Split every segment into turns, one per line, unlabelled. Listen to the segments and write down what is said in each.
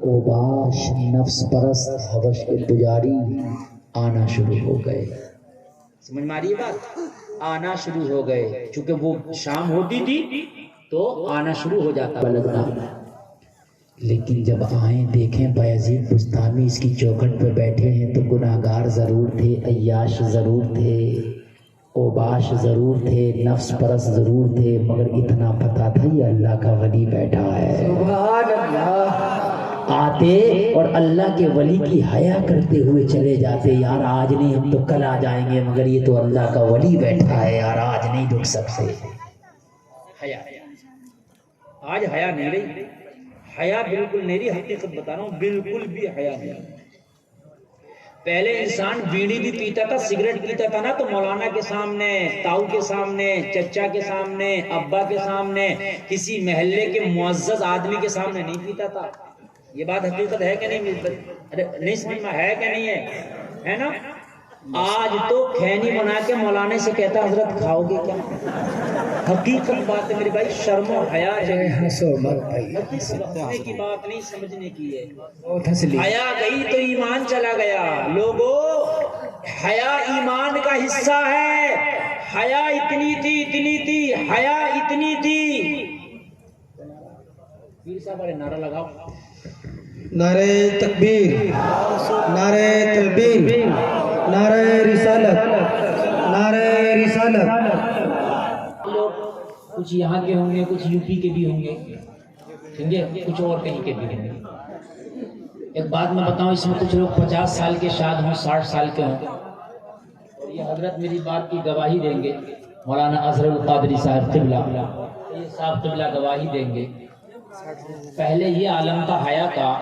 اوباش نفس پرست حوش کے پجاری آنا شروع ہو گئے. سمجھ میں آ رہی ہے بات؟ آنا شروع ہو گئے. چونکہ وہ شام ہوتی تھی تو آنا شروع ہو جاتا لگتا. لیکن جب آئیں دیکھیں بایزید بستامی اس کی چوکھٹ پہ بیٹھے ہیں تو گناہگار ضرور تھے، عیاش ضرور تھے، اوباش ضرور تھے، نفس پرست ضرور تھے، مگر اتنا پتا تھا یہ اللہ کا ولی بیٹھا ہے.
سبحان اللہ.
آتے اور اللہ کے ولی کی حیا کرتے ہوئے چلے جاتے. یار آج نہیں، ہم تو کل آ جائیں گے، مگر یہ تو اللہ کا ولی بیٹھا ہے، یار آج نہیں رک سکتے. حیا آج حیا نہیں رہی، حیا بالکل نہیں رہی. حقیقت بتا رہا ہوں، بالکل بھی حیا نہیں. پہلے انسان بیڑی بھی پیتا تھا، سگریٹ پیتا تھا نا، تو مولانا کے سامنے، تاؤ کے سامنے، چچا کے سامنے، ابا کے سامنے، کسی محلے کے معزز آدمی کے سامنے نہیں پیتا تھا. یہ بات حقیقت ہے کہ نہیں؟ نہیں سمجھ میں ہے کہ نہیں ہے نا؟ آج تو کھینی بنا کے مولانا سے کہتا حضرت کھاؤ گے کیا؟ حقیقت بات ہے میرے بھائی، شرم و حیا ہنسنے کی بات نہیں، سمجھنے کی ہے. حیا گئی تو ایمان چلا گیا. لوگوں، حیا ایمان کا حصہ ہے. حیا اتنی تھی، اتنی تھی، حیا اتنی تھی. پیر صاحب والے نعرہ لگاؤ.
نعرہ تکبیر، نعرہ تکبیر، نعرہ رسالت، نعرہ رسالت.
لوگ کچھ یہاں کے ہوں گے، کچھ یو پی کے بھی ہوں گے، سمجھے، کچھ اور کہیں کے بھی ہوں گے. ایک بات میں بتاؤں، اس میں کچھ لوگ 50 سال کے شاد ہوں، 60 سال کے ہوں. اور یہ حضرت میری بات کی گواہی دیں گے، مولانا اظہر القادری صاحب قبلہ، یہ صاحب قبلہ گواہی دیں گے. پہلے یہ عالم تھا حیا کا.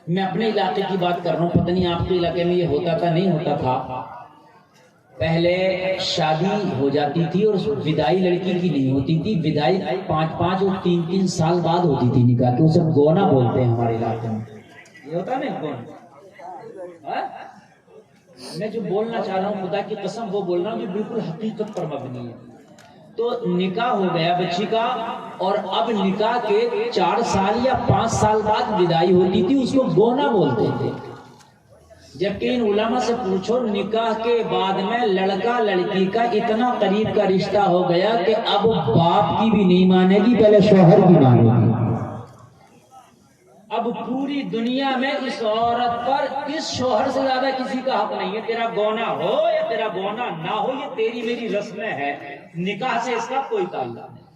میں اپنے علاقے کی بات کر رہا ہوں، پتہ نہیں آپ کے علاقے میں یہ ہوتا تھا نہیں ہوتا تھا. پہلے شادی ہو جاتی تھی اور ودائی لڑکی کی نہیں ہوتی تھی. ودائی 5 اور 3 سال بعد ہوتی تھی نکاح کی. اسے گونا بولتے ہیں ہمارے علاقے میں. یہ ہوتا نا گونا. میں جو بولنا چاہ رہا ہوں خدا کی قسم وہ بول رہا ہوں جو بالکل حقیقت پر مبنی ہے. تو نکاح ہو گیا بچی کا، اور اب نکاح کے 4 سال یا 5 سال بعد ودائی ہوتی تھی. اس کو گونا بولتے تھے. جبکہ ان علماء سے پوچھو، نکاح کے بعد میں لڑکا لڑکی کا اتنا قریب کا رشتہ ہو گیا کہ اب باپ کی بھی نہیں مانے گی، پہلے شوہر کی مانے گی. اب پوری دنیا میں اس عورت پر اس شوہر سے زیادہ کسی کا حق نہیں ہے. تیرا گونا ہو یا تیرا گونا نہ ہو، یہ تیری میری رسمیں ہے. نکاح سے اس کا کوئی تعلق نہیں.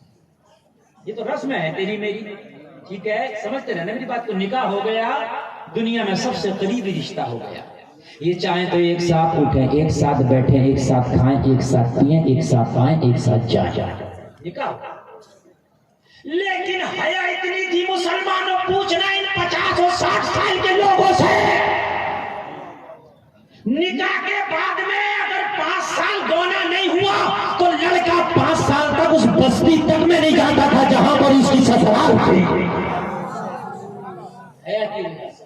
یہ تو رسم ہے تیری میری. ٹھیک ہے، سمجھتے رہنا میری بات کو. نکاح ہو گیا، دنیا میں سب سے قریبی رشتہ ہو گیا. یہ چاہیں تو ایک ساتھ اٹھیں، ایک ساتھ بیٹھیں، ایک ساتھ کھائیں، ایک ساتھ پئیں، ایک ساتھ آئیں، ایک ساتھ جائیں. نکاح. لیکن حیا اتنی تھی مسلمانوں، پوچھنا ان 50 اور 60 سال کے لوگوں سے، نکاح کے بعد میں اگر 5 سال گونا نہیں ہوا تو لڑکا 5 سال تک اس بستی تک میں نہیں جاتا تھا جہاں پر اس کی سسرال تھی.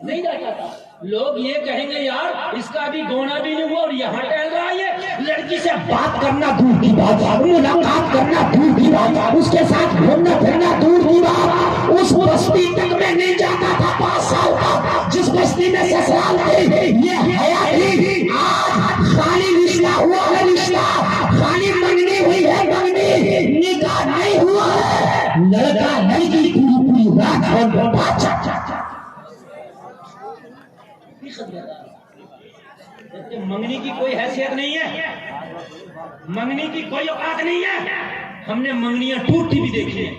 نہیں جاتا تھا. لوگ یہ کہیں گے یار اس کا بھی گونا بھی نہیں ہوا اور یہاں ٹہل رہا ہے. لڑکی سے بات کرنا دور کی بات، ملاقات کرنا دور کی بات، اس کے ساتھ گھومنا پھرنا دور کی بات. اس بستی تک میں نہیں جاتا تھا 5 سال کا جس بستی میں سسرال تھی. یہ حیا تھی. آج خالی رشتہ ہوا ہے، رشتہ خالی منگنی ہوئی ہے، منگنی، نکاح نہیں ہوا ہے. لڑکا لڑکی پوری رات اور بات منگنی کی کوئی حیثیت نہیں ہے، منگنی کی کوئی اوقات نہیں ہے. ہم نے منگنیاں ٹوٹتی بھی دیکھی ہیں،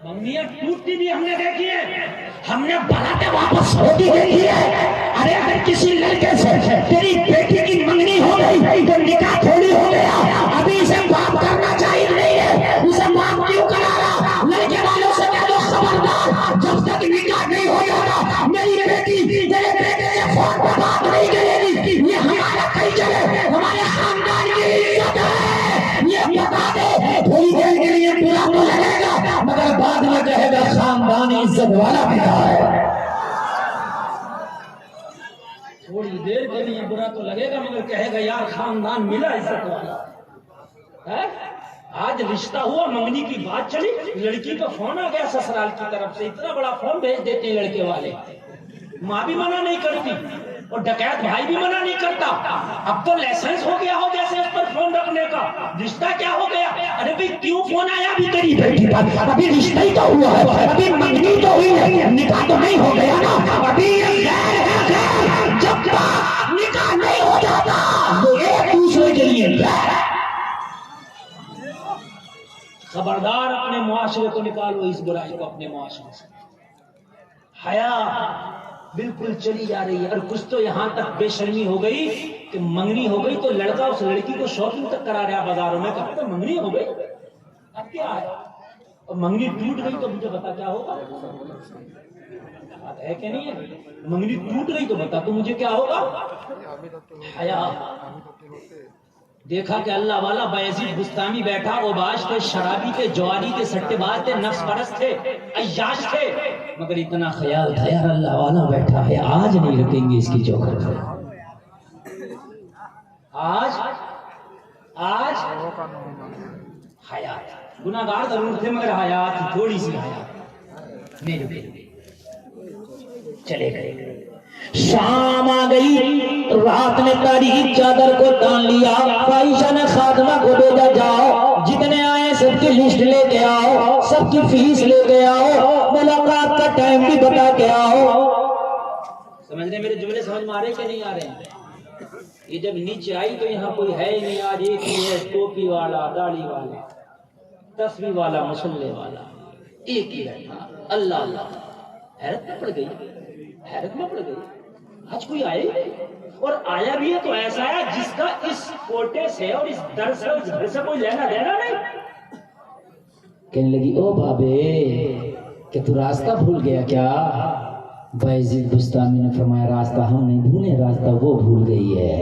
منگنیاں ٹوٹتی بھی ہم نے دیکھی ہے، ہم نے باراتیں واپس ہوتی دیکھی ہے. ارے اگر کسی لڑکے سے تیری بیٹی کی منگنی ہو گئی تو نکاح تھوڑی ہو گیا. ابھی اسے معاف کرنا چاہیے نہیں ہے. اسے معاف کیوں کرا رہا؟ لڑکے والوں سے کہہ دو خبردار، جب تک نکاح نہیں ہو جاتا میری بیٹی تیرے بیٹے سے فون پر بات نہیں کرے گی. یہ ہمارا کلچر ہے، ہمارے خاندان کی عزت ہے. یہ بتا دے، تھوڑی دیر کے لیے برا تو لگے گا مگر بعد میں کہے گا خاندانی عزت والا پتا ہے. تھوڑی دیر کے لیے برا تو لگے گا مگر کہے گا یار خاندان ملا عزت والا. آج رشتہ ہوا، منگنی کی بات چلی، لڑکی کا فون آ گیا سسرال کی طرف سے، اتنا بڑا فون بھیج دیتے ہیں لڑکے والے، ماں بھی منع نہیں کرتی اور ڈکیت بھائی بھی منع نہیں کرتا۔ اب تو لائسنس ہو گیا ہو جیسے اس پر فون رکھنے کا، رشتہ کیا ہو گیا؟ ارے بھائی کیوں فون آیا؟ ابھی تیری بیٹی کا ابھی رشتہ ہی تو ہوا ہے، ابھی منگنی تو ہوئی ہے، نکاح تو نہیں ہو گیا نا، ابھی یہ غیر ہے غیر، جب تک نکاح نہیں ہو جاتا وہ ایک دوسرے کے لیے غیر ہے۔ خبردار اپنے معاشرے کو نکالو اس برائی کو اپنے معاشرے سے۔ حیا بالکل چلی جا رہی ہے، اور کچھ تو یہاں تک بے شرمی ہو گئی کہ منگنی ہو گئی تو لڑکا اس لڑکی کو شاپنگ تک کرا رہا بازاروں میں، کہا تو منگنی ہو گئی اب کیا ہے، اور منگنی ٹوٹ گئی تو مجھے بتا کیا ہوگا؟ ہے کہ نہیں ہے؟ منگنی ٹوٹ گئی تو بتا تو مجھے کیا ہوگا؟ حیا دیکھا کہ اللہ والا بایزید بستامی بیٹھا، اوباش تھے، شرابی تھے، جواری تھے، سٹے باز تھے، نفس پرست تھے، عیاش تھے، مگر اتنا خیال تھا یار اللہ والا بیٹھا ہے، آج نہیں رکھیں گے اس کی چوکھٹ پہ، آج حیات گناہگار ضرور تھے مگر حیات تھوڑی سی حیات نہیں رکے، چلے گئے۔ شام آ گئی، رات نے تاریخ چادر کو تان لیا، عائشہ نے خادمہ کو بھیجا جاؤ جتنے آئے سب کی لسٹ لے کے آؤ، سب کی فیس لے کے آؤ، ملاقات کا ٹائم بھی بتا کے آؤ۔ سمجھ رہے میرے جملے سمجھ میں آ رہے کہ نہیں آ رہے ہیں؟ یہ جب نیچے آئی تو یہاں کوئی ہے ہی نہیں، آج ایک ہی ہے، ٹوپی والا، داڑھی والا، تسبیح والا، مصلے والا، ایک ہی بیٹھا، اللہ اللہ۔ حیرت میں پڑ گئی، حیرت میں پڑ گئی، آج کوئی آئے اور آیا بھی ہے تو ایسا ہے جس کا اس کوٹے سے اور اس در سے اس گھر سے کوئی لینا دینا نہیں۔ کہنے لگی او بابے کہ تو راستہ بھول گیا کیا؟ بایزید بستامی نے فرمایا راستہ ہم نہیں بھولے، راستہ وہ بھول گئی ہے،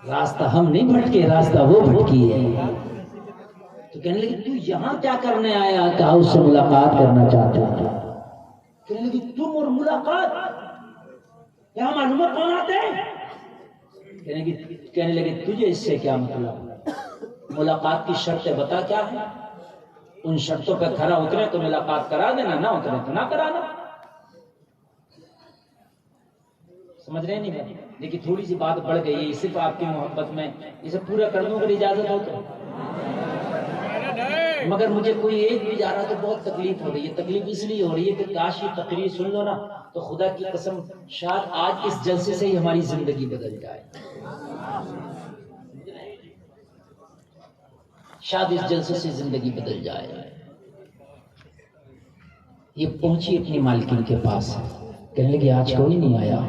راستہ ہم نہیں بھٹکے، راستہ وہ بھٹکی ہے۔ تو کہنے لگی تو یہاں کیا کرنے آیا؟ کہا اس سے ملاقات کرنا چاہتا تھا۔ کہنے لگی تم اور ملاقات، یہاں معلومات کون آتے ہیں؟ کہنے لگے تجھے اس سے کیا مطلب؟ ملاقات کی شرطیں بتا کیا ہے، ان شرطوں پہ کھرا اترے تو ملاقات کرا دینا، نہ اترے تو نہ کرانا۔ سمجھ رہے نہیں؟ لیکن تھوڑی سی بات بڑھ گئی ہے، صرف آپ کی محبت میں اسے پورا کر دوں اگر اجازت ہو تو، مگر مجھے کوئی ایک بھی جا رہا تو بہت تکلیف ہو رہی ہے۔ تکلیف اس لیے ہو رہی ہے کہ کاش یہ تقریر سن لو نا تو خدا کی قسم شاید آج اس جلسے سے ہی ہماری زندگی بدل جائے، شاید اس جلسے سے زندگی بدل جائے۔ یہ پہنچی اپنی مالکن کے پاس، کہنے لگی آج کوئی نہیں آیا،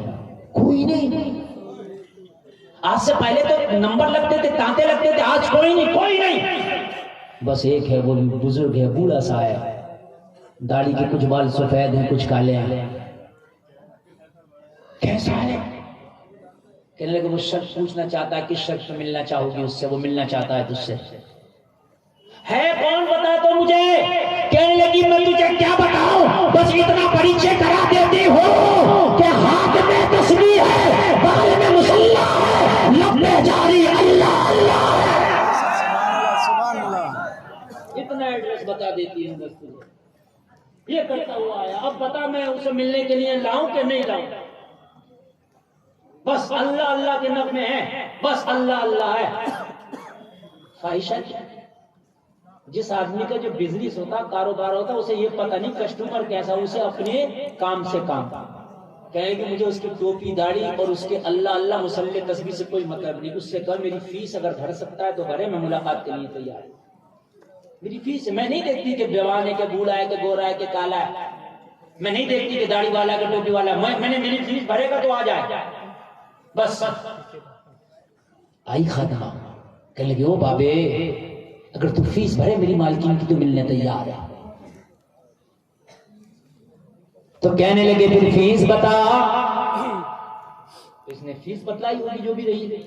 کوئی نہیں۔ آج سے پہلے تو نمبر لگتے تھے، تانتے لگتے تھے، آج کوئی نہیں، کوئی نہیں۔ بس ایک ہے، وہ بزرگ ہے، بوڑھا سا ہے، داڑھی کے کچھ بال سفید ہیں کچھ کالے ہیں۔ کیسا ہے؟ کہنے لگے وہ شخص پوچھنا چاہتا ہے کس شخص سے ملنا چاہو گی، اس سے، وہ ملنا چاہتا ہے تجھ سے۔ ہے کون بتا تو مجھے؟ کہنے لگی میں تجھے کیا بتاؤں، بس اتنا پریچے کرا دیتی ہوں کہ ہاتھ میں تسبیح ہے، بال میں مصلی ہے، لب میں جاری اللہ اللہ ہے۔ اتنا ایڈریس بتا دیتی ہوں بس تجھے، یہ کرتا ہوا آیا، اب بتا میں اسے ملنے کے لیے لاؤں کہ نہیں لاؤں؟ بس اللہ اللہ کے نغمے ہیں، بس اللہ اللہ ہے۔ خواہشہ کیا؟ جس آدمی کا جو بزنس ہوتا، کاروبار ہوتا، اسے یہ پتہ نہیں کسٹمر کیسا، اسے اپنے کام سے کام کہے کہ مجھے اس کی ٹوپی داڑھی اور اس کے اللہ اللہ مصلی تسبیح سے کوئی مطلب نہیں، اس سے کہا میری فیس اگر بھر سکتا ہے تو بھرے، میں ملاقات کے لیے تیار ہوں، میری فیس ہے۔ میں نہیں دیکھتی کہ بیوان ہے کہ بوڑھا ہے کہ گورا ہے کہ کالا ہے، میں نہیں دیکھتی کہ داڑھی والا ہے کہ ٹوپی والا ہے، میں نے میری فیس بھرے گا تو آ جائے بس۔ آئی خادمہ، کہنے لگے او بابے اگر تو فیس بھرے میری مالکین کی تو ملنے تیار ہے۔ تو کہنے لگے پھر فیس بتا۔ اس نے فیس بتلائی ہوگی جو بھی رہی۔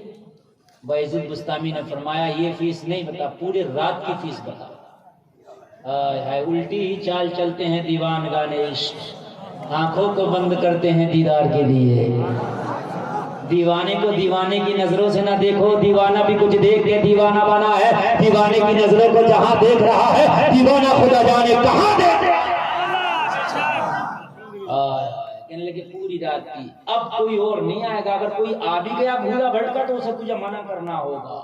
بایزید بستامی نے فرمایا یہ فیس نہیں بتا، پورے رات کی فیس بتا۔ الٹی ہی چال چلتے ہیں دیوان گانے عشق، آنکھوں کو بند کرتے ہیں دیدار کے لیے، دیوانے کو دیوانے کی نظروں سے نہ دیکھو، دیوانہ بھی کچھ دیکھ کے دیوانہ بنا ہے۔ دیوانے کی نظروں کو جہاں دیکھ رہا ہے، دیوانہ خدا جانے کہاں دیکھ رہا ہے۔ کہنے لگے پوری رات کی، اب کوئی اور نہیں آئے گا، اگر کوئی آ بھی گیا بھولا بھٹکا تو اسے تجھے منع کرنا ہوگا،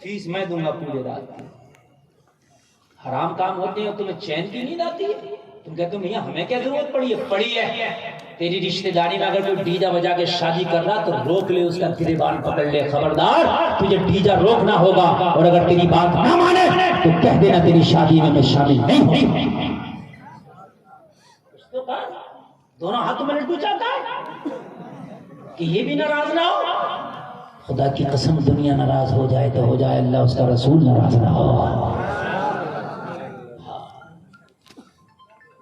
فیس میں دوں گا پورے رات کی۔ حرام کام ہوتے ہیں، تمہیں چین کی نیند آتی ہے، تم کہتے ہو میاں ہمیں کیا ضرورت پڑی ہے۔ تیری رشتہ داری میں اگر کوئی ڈیجا بجا کے شادی کر رہا تو روک لے، اس کا گریبان پکڑ لے، خبردار تجھے ڈیجا روکنا ہوگا، اور اگر تیری بات نہ مانے تو کہہ دینا تیری شادی میں شامل نہیں ہوں۔ دونوں ہاتھوں میں لڈو چاہتا ہے کہ یہ بھی ناراض نہ ہو۔ خدا کی قسم دنیا ناراض ہو جائے تو ہو جائے، اللہ اس کا رسول ناراض نہ ہو۔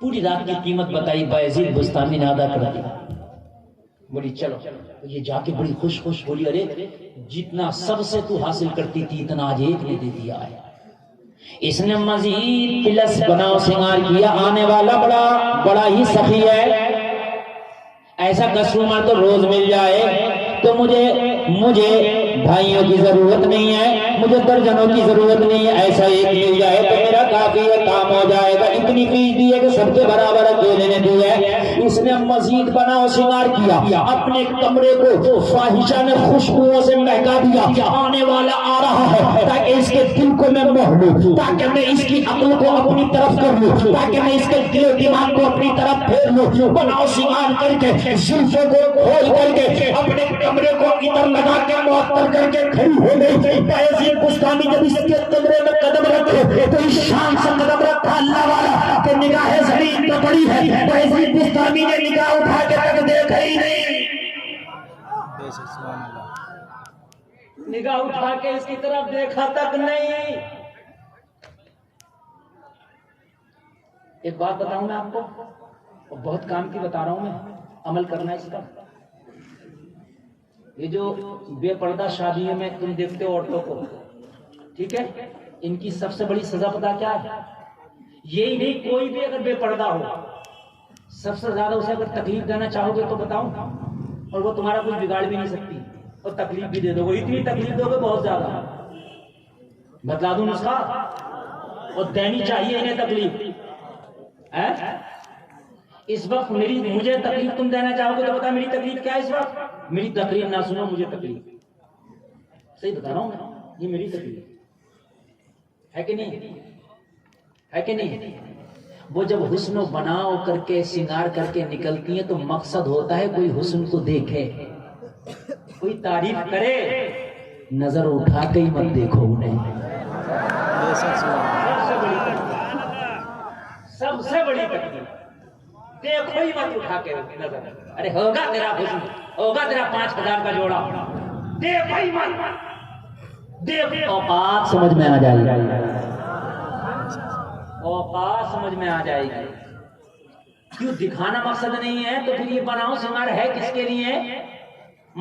پوری رات کی قیمت بتائی، بایزید بستامی نے ادا کر دی۔ بولی چلو، یہ جا کے بڑی خوش بولی ارے جتنا سب سے تو حاصل کرتی تھی اتنا آج ایک نے دے دیا ہے۔ اس نے مزید پلس بناؤ سنگار کیا، آنے والا بڑا ہی سخی ہے، ایسا کسٹمر تو روز مل جائے تو مجھے بھائیوں کی ضرورت نہیں ہے، مجھے درجنوں کی ضرورت نہیں ہے، ایسا ایک مل جائے تو میرا کافی ہے، کام ہو جائے گا۔ اتنی فیس دی ہے کہ سب کے برابر اکیلے نے دی ہے۔ اس نے مزید بناؤ سنگار کیا، اپنے کمرے کو فاحشہ نے خوشبوؤں سے مہکا دیا، آنے والا آ رہا ہے تاکہ اس کے دل کو میں موہ لوں، تاکہ میں اس کی عقل کو اپنی طرف کر لوں، تاکہ میں اس کے دل و دماغ کو اپنی طرف پھیر لوں۔ بناؤ سنگار کر کے زلفوں کو کھول کر کے اپنے کمرے کو ادھر لگا کے معطر کر کے کھڑی ہو گئی۔ بایزید بستامی جب اس کے کمرے میں قدم رکھے تو اس شان سے قدم رکھا اللہ والا کہ نگاہ زمین تو پڑی ہے، بایزید بستامی نے نگاہ اٹھا کے تک دیکھا ہی نہیں، نگاہ اٹھا کے اس کی طرف دیکھا تک نہیں۔ ایک بات بتاؤں میں آپ کو، اور بہت کام کی بتا رہا ہوں، میں عمل کرنا ہے اس کا۔ یہ جو بے پردہ شادیوں میں تم دیکھتے ہو عورتوں کو، ٹھیک ہے، ان کی سب سے بڑی سزا پتہ کیا ہے؟ یہی نہیں، کوئی بھی اگر بے پردہ ہو، سب سے زیادہ اسے اگر تکلیف دینا چاہو گے تو بتاؤں، اور وہ تمہارا کچھ بگاڑ بھی نہیں سکتی، اور تکلیف بھی دے دو گے، اتنی تکلیف دو گے بہت زیادہ، بتلا دوں نسخہ، اور دینی چاہیے انہیں تکلیف۔ اس وقت مجھے تکلیف تم دینا چاہو گے تو بتا میری تکلیف کیا ہے اس وقت؟ میری تکلیف نہ سنو، مجھے تکلیف، صحیح بتا رہا ہوں میں، یہ میری تکلیف ہے کہ نہیں؟ ہے کہ نہیں؟ وہ جب حسن و بناؤ کر کے سنگار کر کے نکلتی ہیں تو مقصد ہوتا ہے کوئی حسن کو دیکھے، کوئی تعریف کرے، نظر اٹھا کے ہی مت دیکھو انہیں۔ سب سے بڑی تکلیف دیکھو ہی مت اٹھا کے نظر، ارے ہوگا تیرا حسن، ہوگا تیرا 5000 کا جوڑا، دیکھو ہی مت، دیکھو، اوقات سمجھ میں آ جائے گی، اوقات سمجھ میں آ جائے گی۔ کیوں دکھانا مقصد نہیں ہے تو پھر یہ بناؤ سنگار ہے کس کے لیے؟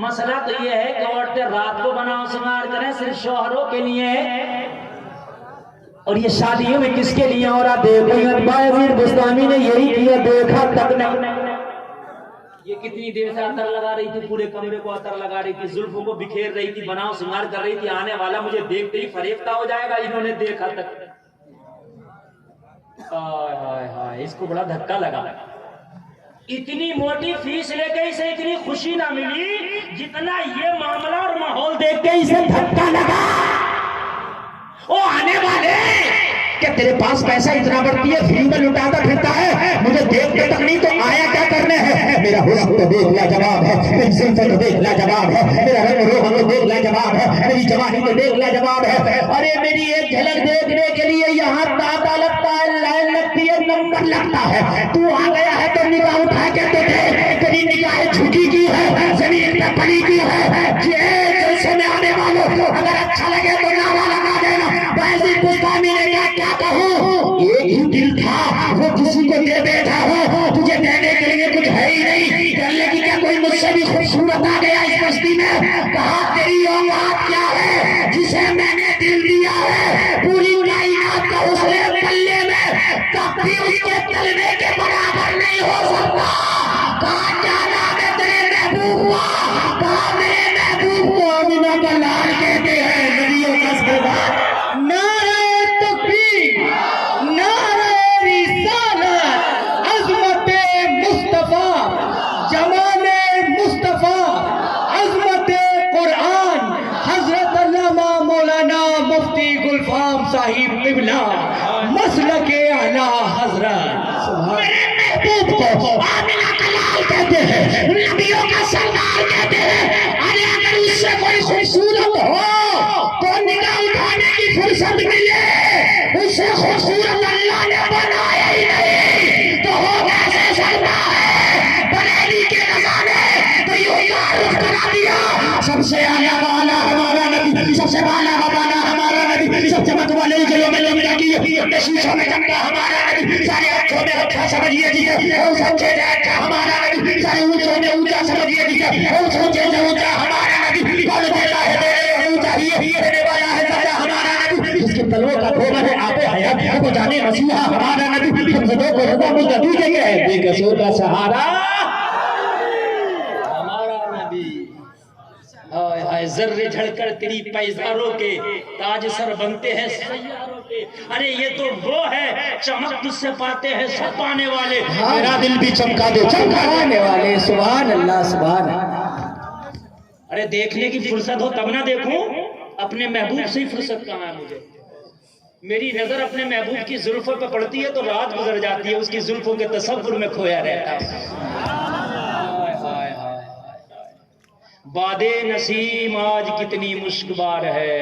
مسئلہ تو یہ ہے کہ عورتیں رات کو بناؤ سنگار کریں صرف شوہروں کے لیے، اور یہ شادیوں میں کس کے لیے؟ اور آپ دیکھو بایزید بستامی نے یہی کیا، دیکھا تک نہیں۔ یہ کتنی دیر سے عطر لگا رہی تھی، پورے کمرے کو عطر لگا رہی تھی، زلفوں کو بکھیر رہی تھی، بناؤ سنگار کر رہی تھی، آنے والا مجھے دیکھتے ہی فریفتہ ہو جائے گا، انہوں نے دیکھا تک۔ ہائے ہائے ہائے، اس کو بڑا دھکا لگا، اتنی موٹی فیس لے کے اسے اتنی خوشی نہ ملی جتنا یہ معاملہ اور ماحول دیکھ کے اسے دھکا لگا۔ وہ آنے والے کہ تیرے پاس پیسہ اتنا بڑھتی ہے، فری میں لٹاتا پھرتا ہے، مجھے دیکھ کے تک نہیں تو آیا کیا کرنے ہے؟ میرا حسن تو دیکھ لاجواب ہے، میری زلفیں تو دیکھ لاجواب ہے، میرا رنگ روغن تو دیکھ لاجواب ہے، میری جوانی تو دیکھ لاجواب ہے، ارے میری ایک جھلک دیکھنے کے لیے یہاں تاتا لگتا ہے، لائن لگتی ہے، نمبر لگتا ہے، تو آ گیا ہے تو نگاہ اٹھا کے تو دیکھ، تیری نگاہیں جھکی کی ہے، زمین پہ پڑی کی ہے، جلسے میں آنے والوں اگر اچھا لگے تو نعرہ لگا دینا۔ بایزید بستامی نے کیا کہوں، ایک ہی دل تھا، وہ کسی کو دے بیٹھا ہو، تجھے دینے کے لیے کچھ ہے ہی نہیں، کرنے کی کیا کوئی مجھ سے بھی خوبصورت آ گیا اس بستی میں؟ کہا تیری اوقات کیا ہے جسے میں نے دل دیا ہے، پوری کائنات کا حسن پلے میں کبھی اس کے کلمے کے برابر نہیں ہو سکتا۔ کہا کیا نام ہے تیرے محبوب، کہا
قبلہ مسلک اعلیٰ حضرت میرے محبوب کو آمنہ کلال کہتے ہیں، نبیوں کا سردار کہتے ہیں۔ ارے اگر اس سے کوئی خوبصورت ہو تو نگاہ اٹھانے کی فرصت ملے، اس سے خوبصورت اللہ نے بنایا ہی نہیں تو ہو کیسے سکتا ہے؟ بریلی کے نظانے تو یوں تعارف کرا دیا، سب سے آیا والا ہمارا نبی، سب سے بالا والا ہمارا نبی، سب سے مقبول جلوں میں لمبا کی شیشوں میں چمکا ہمارا نبی، سارے آنکھوں میں اچھا سمجھیے جیسے اور سچے سے اچھا ہمارا نبی، سارے اونچوں میں اونچا سمجھیے جیسے اور سچے سے اونچا ہمارا نبی، بول دیتا ہے میرے اونچا ہی دینے والا ہے سچا ہمارا نبی، جس کے تلووں کا دھوبہ ہے آب حیات وہ جانے مسیحا ہمارا نبی، ہم سبوں کو رضا مجھا دیجئے ہے بے قصور کا سہارا ذرے جھڑ کر تیری پیزاروں کے تاج سر بنتے ہیں سیاروں کے۔ ارے یہ تو وہ ہے چمک تجھ سے پاتے ہیں سب پانے والے، میرا دل بھی چمکا دے چمکانے والے، سبحان اللہ سبحان اللہ۔ ارے دیکھنے کی فرصت ہو تب نہ دیکھوں، اپنے محبوب سے ہی فرصت کہاں ہے مجھے؟ میری نظر اپنے محبوب کی زلفوں پہ پڑتی ہے تو رات گزر جاتی ہے، اس کی زلفوں کے تصور میں کھویا رہتا ہے۔ باد نسیم آج کتنی مشکبار ہے،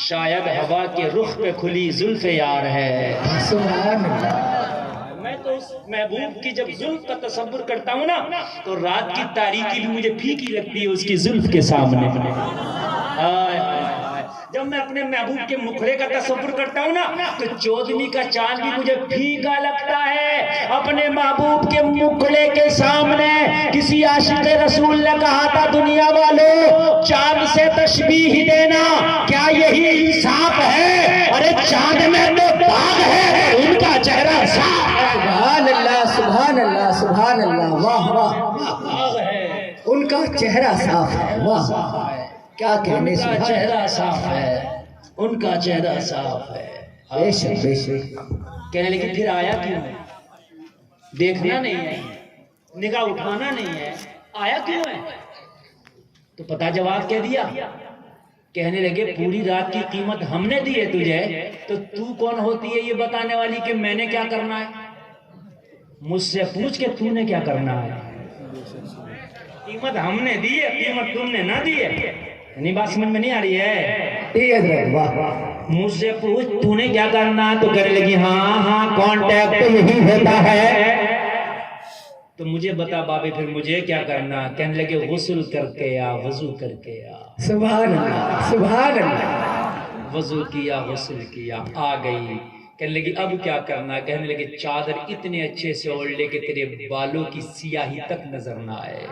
شاید ہوا کے رخ پہ کھلی زلف یار ہے۔ سبحان اللہ۔ میں تو اس محبوب کی جب زلف کا تصور کرتا ہوں نا تو رات کی تاریکی بھی مجھے پھیکی لگتی ہے اس کی زلف کے سامنے۔ جب میں اپنے محبوب کے مکھڑے کا تصور کرتا ہوں نا تو چودھویں کا چاند بھی مجھے پھیکا لگتا ہے۔ اپنے محبوب کے مکھڑے کے سامنے کسی عاشق رسول نے کہا تھا دنیا والوں چاند سے تشبیہ دینا کیا یہی انصاف ہے؟ ارے چاند میں تو داغ ہے ان کا چہرہ صاف ہے۔ سبحان اللہ سبحان اللہ سبحان اللہ، واہ واہ، داغ ہے ان کا چہرہ صاف ہے، واہ کیا کہنے، ان کا چہرہ صاف ہے، ان کا چہرہ صاف ہے۔ بے شک بے شک۔ کہنے لگے پھر آیا کیوں ہے؟ دیکھنا نہیں ہے، نگاہ اٹھانا نہیں ہے، آیا کیوں ہے؟ تو پتہ جواب کہہ دیا۔ کہنے لگے پوری رات کی قیمت ہم نے دی ہے تجھے تو تو کون ہوتی ہے یہ بتانے والی کہ میں نے کیا کرنا ہے؟ مجھ سے پوچھ کے تو نے کیا کرنا ہے؟ قیمت ہم نے دی ہے، قیمت تم نے نہ دی ہے۔ نہیں بات سمجھ میں نہیں آ رہی ہے؟ مجھ سے پوچھ تو نے کیا کرنا، تو کہنے لگی ہاں ہاں کانٹیکٹ یہی ہوتا ہے۔ تو مجھے بتا بابے پھر مجھے کیا کرنا؟ کہنے لگے غسل کر کے آ، وضو کر کے آ۔ سبحان اللہ سبحان اللہ۔ وضو کیا غسل کیا، آ گئی۔ کہنے لگی اب کیا کرنا؟ کہنے لگے چادر اتنے اچھے سے اوڑھ لے کہ تیرے بالوں کی سیاہی تک نظر نہ آئے،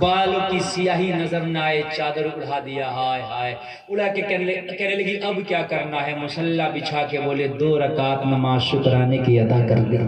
بالوں کی سیاہی نظر نہ آئے، چادر اڑا دیا، ہائے ہائے اڑا کے کہنے لگی اب کیا کرنا ہے؟ مصلی بچھا کے بولے 2 رکعت نماز شکرانے کی ادا کر دیں۔